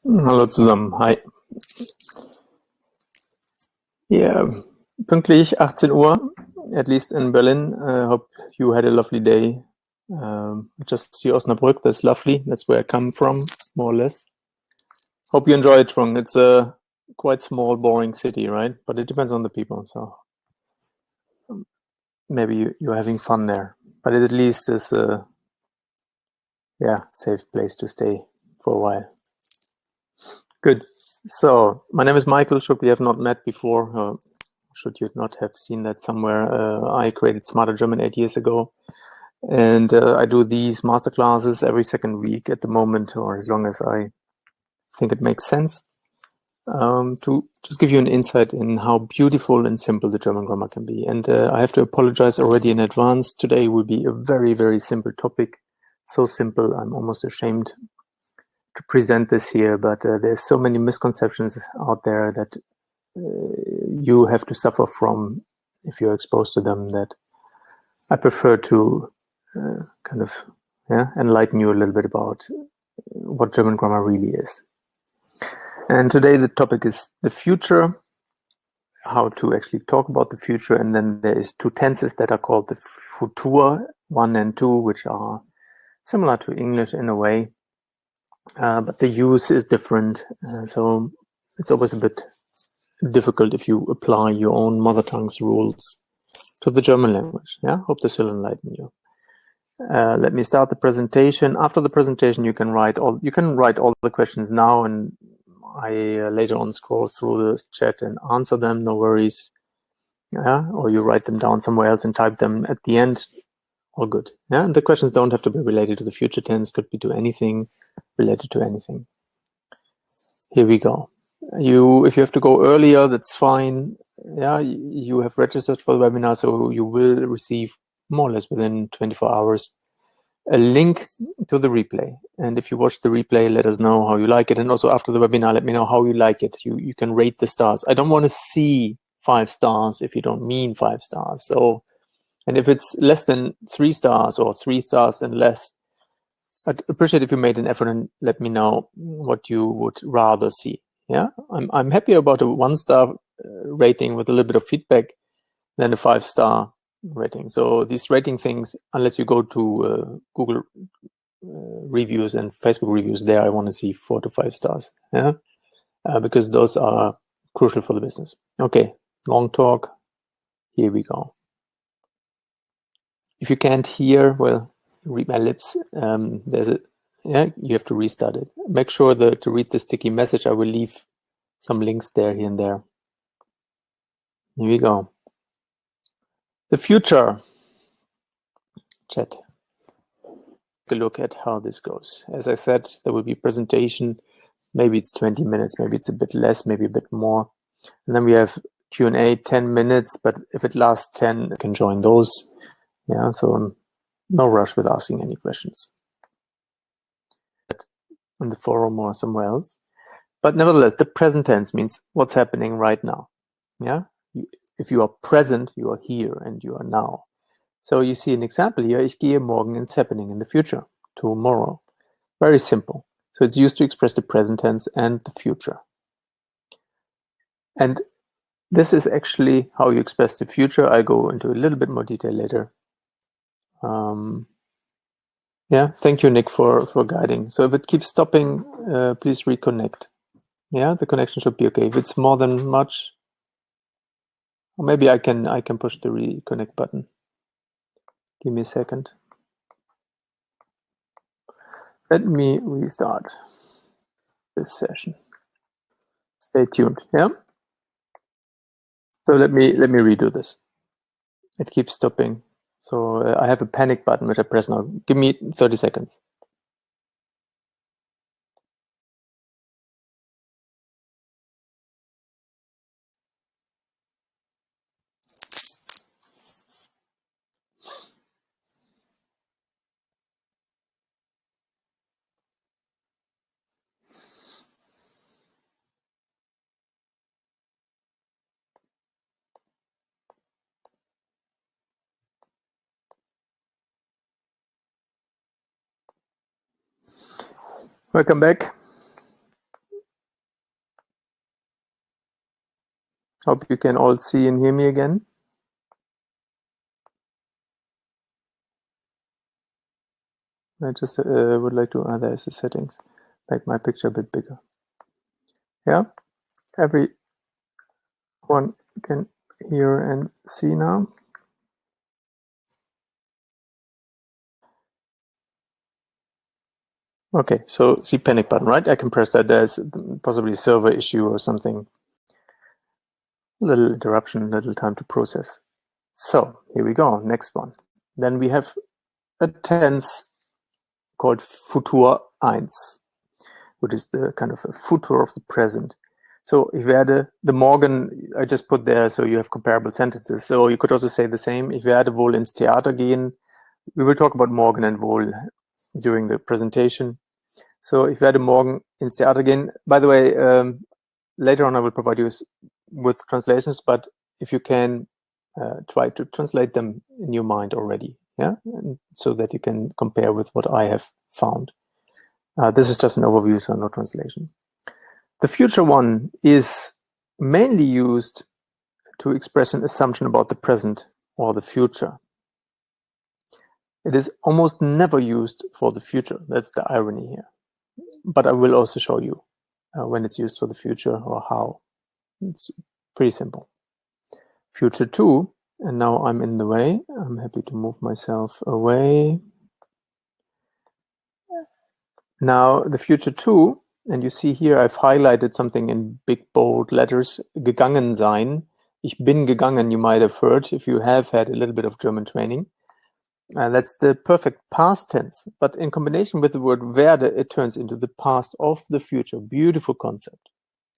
Hallo zusammen, hi. Yeah, pünktlich 18 Uhr, at least in Berlin. Hope you had a lovely day. Just see Osnabrück, that's lovely. That's where I come from, more or less. Hope you enjoy it, Trung. It's a quite small, boring city, right? But it depends on the people, so maybe you're having fun there. But it at least is a safe place to stay for a while. Good. So, my name is Michael. Should we have not met before? Should you not have seen that somewhere? I created Smarter German 8 years ago. And I do these masterclasses every second week at the moment, or as long as I think it makes sense, to just give you an insight in how beautiful and simple the German grammar can be. And I have to apologize already in advance. Today will be a very, very simple topic. So simple, I'm almost ashamed to present this here, but there's so many misconceptions out there that you have to suffer from if you're exposed to them, that I prefer to enlighten you a little bit about what German grammar really is. And today the topic is the future, how to actually talk about the future, and then there is two tenses that are called the Futur 1 and 2, which are similar to English in a way, but the use is different, so it's always a bit difficult if you apply your own mother tongue's rules to the German language. Yeah, hope this will enlighten you. Let me start the presentation. After the presentation, you can write all the questions now, and I later on scroll through the chat and answer them. No worries. Yeah, or you write them down somewhere else and type them at the end. All good. Yeah, and the questions don't have to be related to the future tense. Could be to anything related to anything. Here we go. If you have to go earlier, that's fine. Yeah, you have registered for the webinar, so you will receive more or less within 24 hours a link to the replay. And if you watch the replay, let us know how you like it. And also after the webinar, let me know how you like it. You can rate the stars. I don't want to see 5 stars if you don't mean 5 stars. So, and if it's less than 3 stars or 3 stars and less, I'd appreciate if you made an effort and let me know what you would rather see. Yeah, I'm happy about a 1-star rating with a little bit of feedback than a 5-star rating. So these rating things, unless you go to Google reviews and Facebook reviews, there I want to see 4 to 5 stars. Yeah, because those are crucial for the business. Okay, long talk. Here we go. If you can't hear, well, read my lips. You have to restart it. Make sure to read the sticky message. I will leave some links there, here and there. Here we go. The future. Chat. Take a look at how this goes. As I said, there will be a presentation. Maybe it's 20 minutes, maybe it's a bit less, maybe a bit more. And then we have Q&A, 10 minutes, but if it lasts 10, you can join those. Yeah, so no rush with asking any questions on the forum or somewhere else. But nevertheless, the present tense means what's happening right now. Yeah, if you are present, you are here and you are now. So you see an example here. Ich gehe morgen. It's happening in the future, tomorrow. Very simple. So it's used to express the present tense and the future. And this is actually how you express the future. I go into a little bit more detail later. Yeah, thank you, Nick, for guiding. So if it keeps stopping, please reconnect. Yeah, the connection should be okay. If it's more than much, or maybe I can push the reconnect button. Give me a second. Let me restart this session. Stay tuned. Yeah. So let me redo this. It keeps stopping. So I have a panic button which I press now. Give me 30 seconds. Welcome back. Hope you can all see and hear me again. I just would like to, there's the settings, make my picture a bit bigger. Yeah, everyone can hear and see now. Okay, so see panic button, right? I can press that. There's possibly a server issue or something. Little interruption, little time to process. So here we go, next one. Then we have a tense called Futur 1, which is the kind of a future of the present. So ich werde, the morgen, I just put there so you have comparable sentences. So you could also say the same. Ich werde wohl ins Theater gehen. We will talk about morgen and wohl during the presentation. So ich werde morgen ins Theater gehen. By the way, later on I will provide you with translations, but if you can try to translate them in your mind already, yeah, and so that you can compare with what I have found. This is just an overview, so no translation. The future one is mainly used to express an assumption about the present or the future. It is almost never used for the future. That's the irony here. But I will also show you when it's used for the future or how. It's pretty simple. Future 2, and now I'm in the way. I'm happy to move myself away. Now the future 2, and you see here I've highlighted something in big bold letters, gegangen sein. Ich bin gegangen, you might have heard if you have had a little bit of German training. That's the perfect past tense, but in combination with the word werde, it turns into the past of the future. Beautiful concept.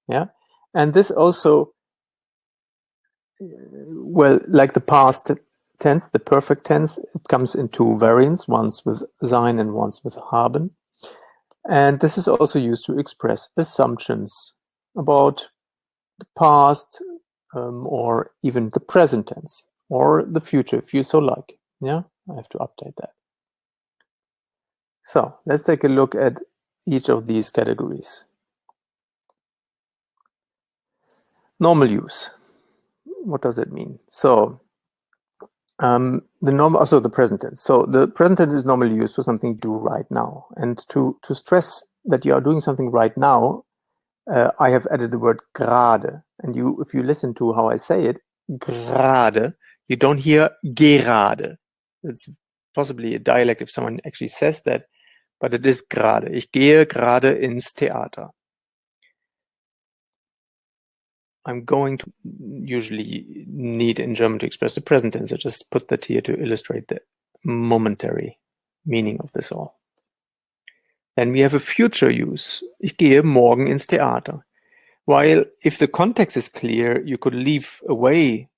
Yeah, and this also, well, like the past tense, the perfect tense, it comes in two variants, once with sein and once with haben. And this is also used to express assumptions about the past or even the present tense or the future, if you so like. Yeah, I have to update that. So let's take a look at each of these categories. Normal use. What does it mean? So the present tense. So the present tense is normally used for something to do right now. And to stress that you are doing something right now, I have added the word gerade. And if you listen to how I say it, gerade, you don't hear gerade. It's possibly a dialect if someone actually says that, but it is gerade. Ich gehe gerade ins Theater. I'm going to usually need in German to express the present tense. I just put that here to illustrate the momentary meaning of this all. Then we have a future use. Ich gehe morgen ins Theater. While if the context is clear, you could leave away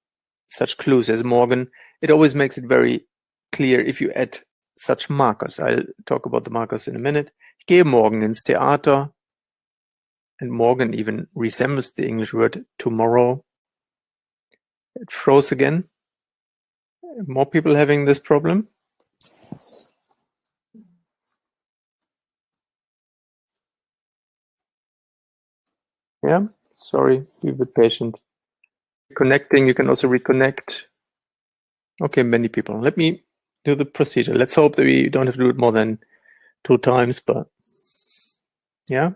such clues as morgen. It always makes it very clear if you add such markers. I'll talk about the markers in a minute. Ich gehe morgen ins Theater. And morgen even resembles the English word tomorrow. It froze again. More people having this problem? Yeah, sorry, be a bit patient. Connecting, you can also reconnect. Okay, many people. Let me do the procedure. Let's hope that we don't have to do it more than 2 times, but yeah.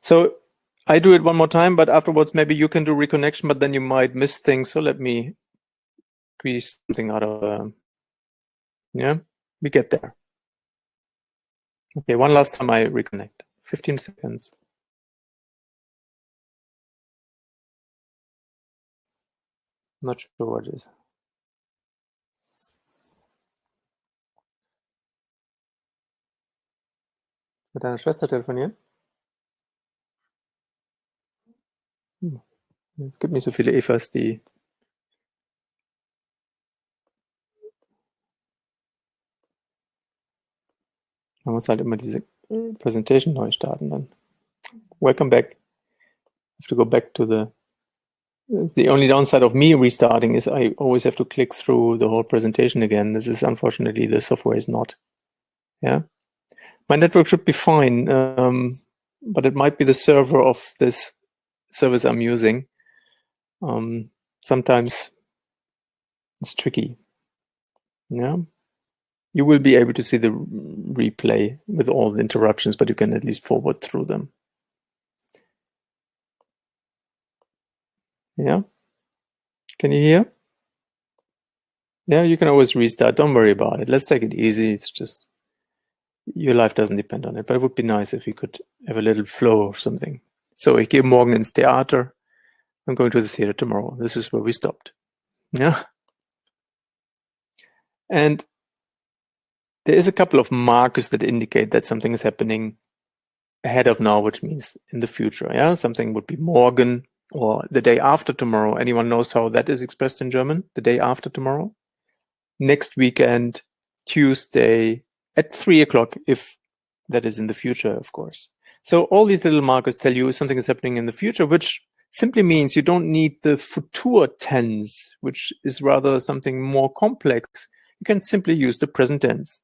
So I do it one more time, but afterwards maybe you can do reconnection, but then you might miss things. So let me squeeze something out of, yeah, we get there. Okay, one last time I reconnect. 15 seconds. Not sure what it is. Mit deiner Schwester telefonieren? Es gibt nicht so viele Evas, die... Man muss halt immer diese Presentation neu starten dann. Welcome back. I have to go back to the only downside of me restarting is I always have to click through the whole presentation again. This is unfortunately, the software is not. Yeah. My network should be fine. but it might be the server of this service I'm using. Sometimes it's tricky. Yeah, you will be able to see the replay with all the interruptions, but you can at least forward through them. Yeah, can you hear? Yeah, you can always restart. Don't worry about it. Let's take it easy. It's just your life doesn't depend on it, but it would be nice if we could have a little flow or something. So ich gehe morgen ins Theater. I'm going to the theater tomorrow. This is where we stopped. Yeah. And there is a couple of markers that indicate that something is happening ahead of now, which means in the future. Yeah, something would be morgen or the day after tomorrow. Anyone knows how that is expressed in German? The day after tomorrow? Next weekend, Tuesday at 3 o'clock, if that is in the future, of course. So all these little markers tell you something is happening in the future, which simply means you don't need the futur tense, which is rather something more complex. You can simply use the present tense.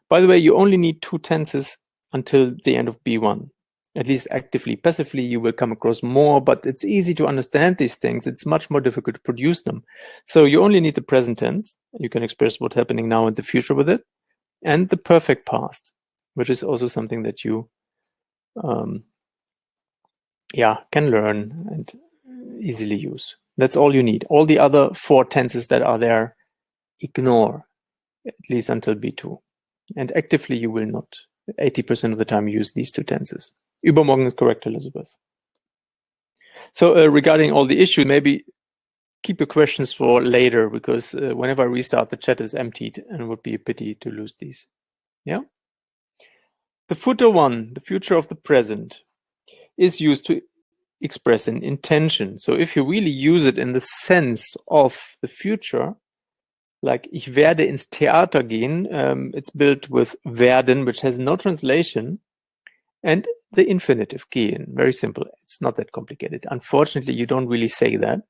By the way, you only need 2 tenses until the end of B1. At least actively. Passively, you will come across more, but it's easy to understand these things. It's much more difficult to produce them. So you only need the present tense. You can express what's happening now in the future with it. And the perfect past, which is also something that you can learn and easily use. That's all you need. All the other 4 tenses that are there, ignore, at least until B2. And actively, you will not 80% of the time use these 2 tenses. Übermorgen is correct, Elizabeth. So regarding all the issues, maybe keep your questions for later, because whenever I restart, the chat is emptied, and it would be a pity to lose these. Yeah. The footer one, the future of the present, is used to express an intention. So if you really use it in the sense of the future, like ich werde ins Theater gehen, it's built with werden, which has no translation, and the infinitive gehen. Very simple. It's not that complicated. Unfortunately, you don't really say that,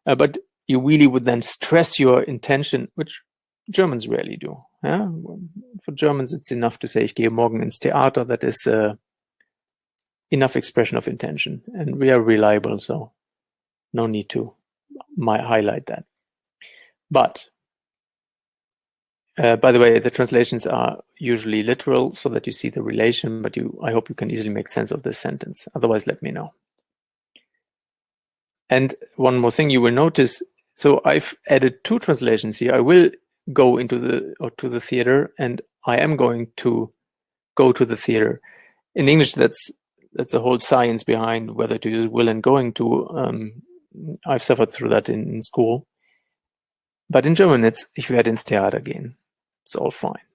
but you really would then stress your intention, which Germans rarely do. Yeah? For Germans, it's enough to say ich gehe morgen ins Theater. That is enough expression of intention, and we are reliable, so no need to highlight that. But by the way, the translations are usually literal so that you see the relation, but I hope you can easily make sense of this sentence. Otherwise, let me know. And one more thing you will notice, so I've added 2 translations here. I will go to the theater, and I am going to go to the theater. In English, that's a whole science behind whether to use will and going to. I've suffered through that in school. But in German, it's ich werde ins Theater gehen. It's all fine.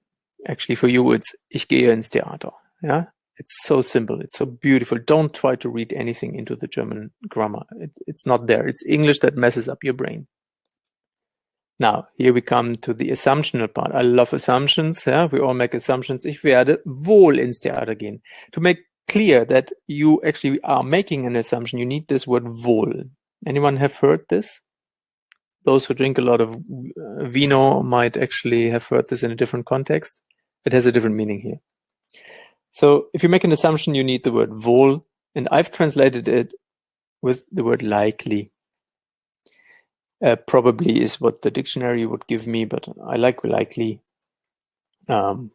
Actually, for you, it's ich gehe ins Theater. Yeah, it's so simple. It's so beautiful. Don't try to read anything into the German grammar. It's not there. It's English that messes up your brain. Now, here we come to the assumptional part. I love assumptions. Yeah, we all make assumptions. Ich werde wohl ins Theater gehen. To make clear that you actually are making an assumption, you need this word wohl. Anyone have heard this? Those who drink a lot of vino might actually have heard this in a different context. It has a different meaning here. So if you make an assumption, you need the word wohl, and I've translated it with the word likely. Probably is what the dictionary would give me, but I like likely. You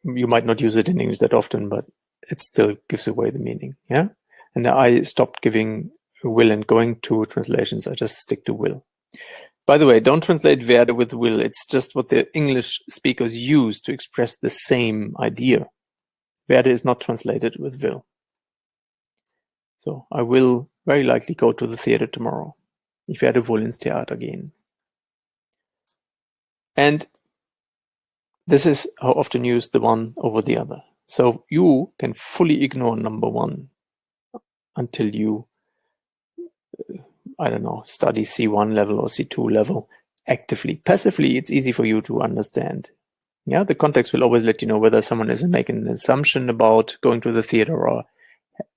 might not use it in English that often, but it still gives away the meaning. Yeah. And I stopped giving will and going to translations. I just stick to will. By the way, don't translate werde with will. It's just what the English speakers use to express the same idea. Werde is not translated with will. So I will very likely go to the theater tomorrow. Ich werde wohl ins Theater gehen. And this is how often you use the one over the other. So you can fully ignore number 1 until you I don't know, study C1 level or C2 level actively. Passively, it's easy for you to understand. Yeah, the context will always let you know whether someone is making an assumption about going to the theater or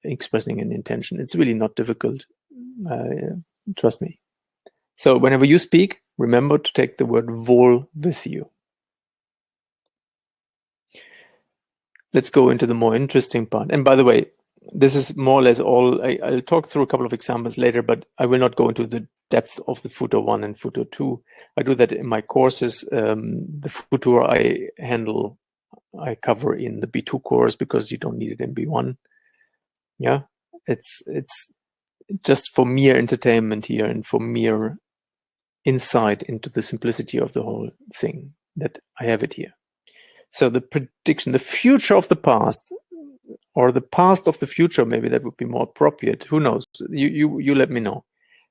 expressing an intention. It's really not difficult. Trust me. So whenever you speak, remember to take the word wohl with you. Let's go into the more interesting part. And by the way, this is more or less all. I'll talk through a couple of examples later, but I will not go into the depth of the futur 1 and futur 2. I do that in my courses. The futur I cover in the B2 course because you don't need it in B1. Yeah, it's just for mere entertainment here and for mere insight into the simplicity of the whole thing that I have it here. So the prediction, the future of the past, or the past of the future, maybe that would be more appropriate. Who knows? You let me know.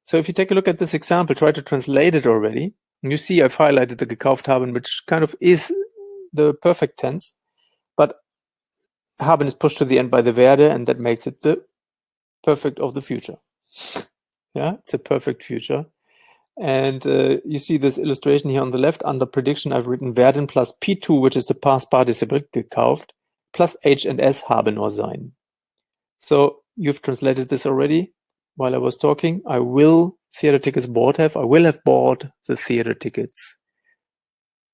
So if you take a look at this example, try to translate it already. You see I've highlighted the gekauft haben, which kind of is the perfect tense, but haben is pushed to the end by the werde, and that makes it the perfect of the future. Yeah, it's a perfect future. And you see this illustration here on the left. Under prediction, I've written werden plus P2, which is the past participle, gekauft, plus H and S, haben or sein. So you've translated this already while I was talking. I will theater tickets bought have. I will have bought the theater tickets.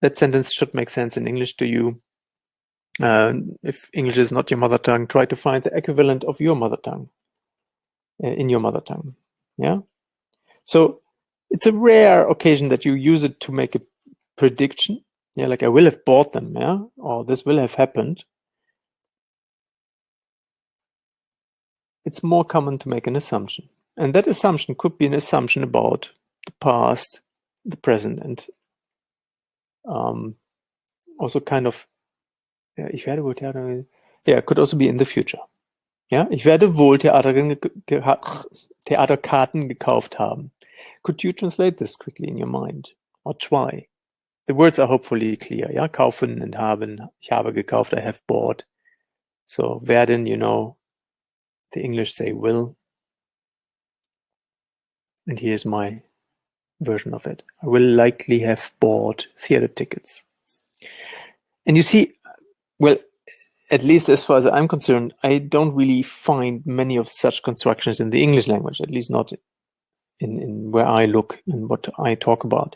That sentence should make sense in English to you. If English is not your mother tongue, try to find the equivalent of your mother tongue in your mother tongue. Yeah. So it's a rare occasion that you use it to make a prediction. Yeah, like I will have bought them, yeah, or this will have happened. It's more common to make an assumption. And that assumption could be an assumption about the past, the present, and also kind of, ich werde wohl Theater, yeah, it could also be in the future. Yeah, ich werde wohl Theaterkarten gekauft haben. Could you translate this quickly in your mind? Or try? The words are hopefully clear. Yeah, kaufen and haben. Ich habe gekauft, I have bought. So werden, you know, the English say will. And here's my version of it. I will likely have bought theater tickets. And you see, well, at least as far as I'm concerned, I don't really find many of such constructions in the English language, at least not in where I look and what I talk about.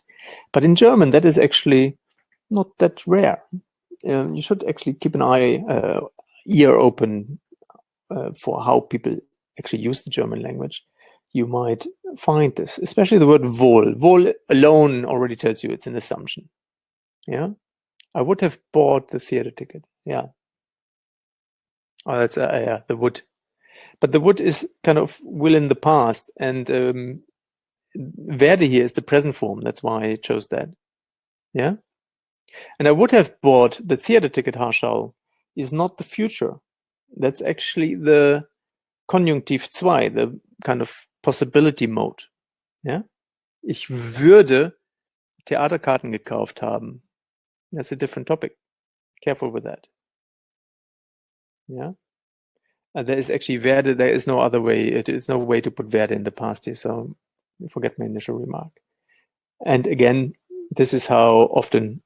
But in German, that is actually not that rare. You should actually keep an ear open for how people actually use the German language. You might find this, especially the word wohl. Wohl alone already tells you it's an assumption. Yeah, I would have bought the theater ticket. Yeah. Oh, that's yeah, the would. But the would is kind of will in the past, and werde here is the present form. That's why I chose that. Yeah. And I would have bought the theater ticket, Harschau, is not the future. That's actually the Konjunktiv 2, the kind of possibility mode. Yeah. Ich würde Theaterkarten gekauft haben. That's a different topic. Careful with that. Yeah. There is actually werde, there is no other way. It is no way to put werde in the past here. So forget my initial remark. And again, this is how often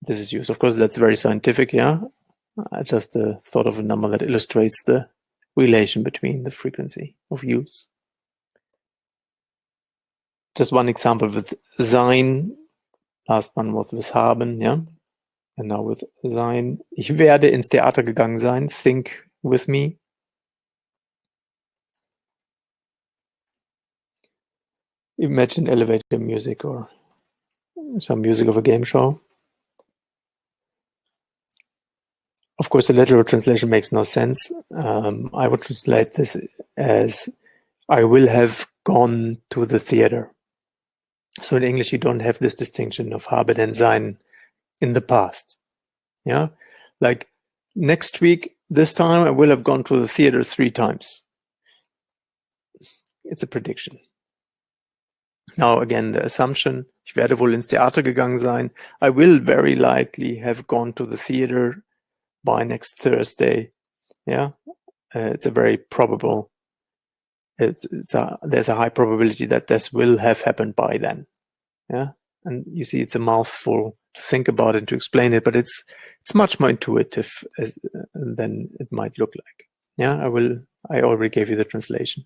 this is used. Of course, that's very scientific. Yeah. I just thought of a number that illustrates the relation between the frequency of use. Just one example with sein. Last one was with haben, yeah. And now with sein. Ich werde ins Theater gegangen sein. Think with me. Imagine elevator music or some music of a game show. Of course, the literal translation makes no sense. I would translate this as I will have gone to the theater. So in English, you don't have this distinction of haben and sein in the past. Yeah, like next week, this time I will have gone to the theater 3 times. It's a prediction. Now again, the assumption, ich werde wohl ins Theater gegangen sein. I will very likely have gone to the theater by next Thursday. Yeah, it's a very probable. There's a high probability that this will have happened by then. Yeah, and you see, it's a mouthful to think about and to explain it, but it's much more intuitive than it might look like. Yeah, I already gave you the translation.